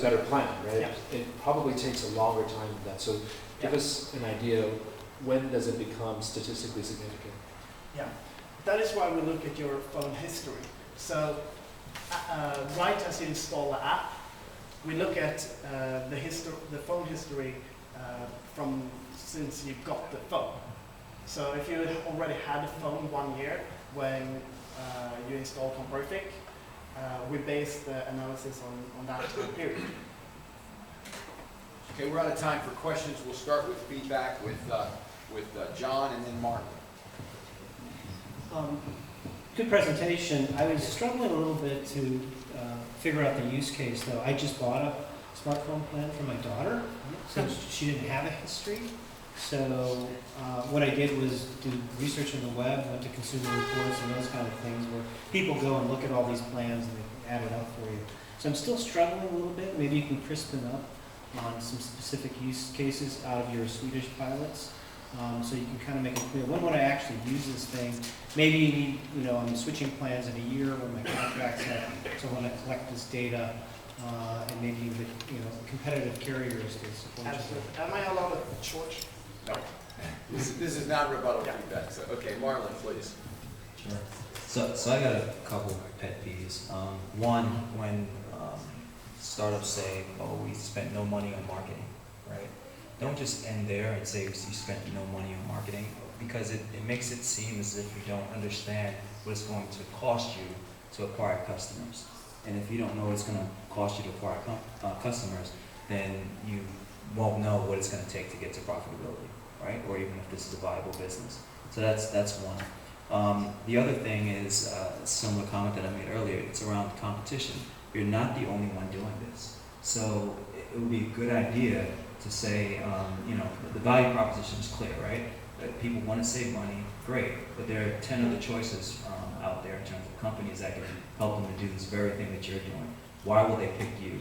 a better plan, right? Yeah. It probably takes a longer time than that. So give us an idea, when does it become statistically significant? Yeah, that is why we look at your phone history. So right as you install the app, we look at the phone history from since you got the phone. So if you already had a phone 1 year when you install Comparific, we base the analysis on that time period. Okay, we're out of time for questions. We'll start with feedback with John and then Mark. Good presentation. I was struggling a little bit to figure out the use case, though. I just bought a smartphone plan for my daughter, so she didn't have a history. So what I did was do research on the web, went to Consumer Reports and those kind of things, where people go and look at all these plans and they add it up for you. So I'm still struggling a little bit. Maybe you can crispen up on some specific use cases out of your Swedish pilots. So you can kind of make it clear, when would I actually use this thing? Maybe, you know, I'm switching plans in a year when my contract's up, so I want to collect this data, and maybe the, you know, competitive carriers to support you. Absolutely. Am I allowed to short? No. This is not rebuttal feedback. So, okay, Marlon, please. Sure. So I got a couple pet peeves. One, when startups say, oh, we spent no money on marketing, right? Don't just end there and say you spent no money on marketing, because it makes it seem as if you don't understand what it's going to cost you to acquire customers. And if you don't know what it's going to cost you to acquire customers, then you won't know what it's going to take to get to profitability, right? Or even if this is a viable business. So that's one. The other thing is a similar comment that I made earlier. It's around competition. You're not the only one doing this. So it would be a good idea to say, you know, the value proposition is clear, right? That people want to save money, great, but there are 10 other choices out there in terms of companies that can help them to do this very thing that you're doing. Why will they pick you?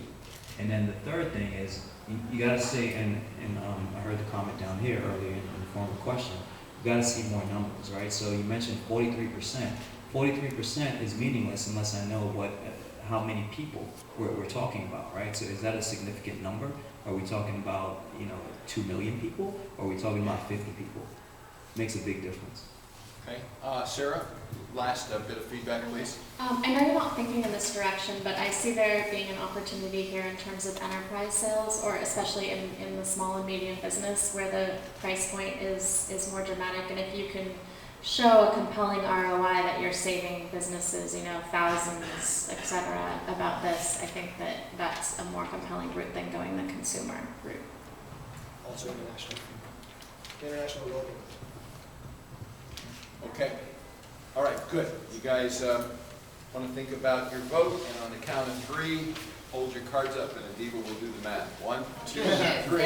And then the third thing is, you got to say, and I heard the comment down here earlier in the form of a question, you got to see more numbers, right? So you mentioned 43%. 43% is meaningless unless I know how many people we're talking about, right? So is that a significant number? Are we talking about, you know, 2 million people? Or are we talking about 50 people? Makes a big difference. Okay, Sarah, last bit of feedback, please. I know you're not thinking in this direction, but I see there being an opportunity here in terms of enterprise sales, or especially in the small and medium business where the price point is more dramatic. And if you can show a compelling ROI that you're saving businesses, you know, thousands, etc., about this, I think that that's a more compelling route than going the consumer route. Also international local. Okay. All right, good. You guys want to think about your vote, and on the count of 3, hold your cards up, and Adiba will do the math. 1, 2, 3.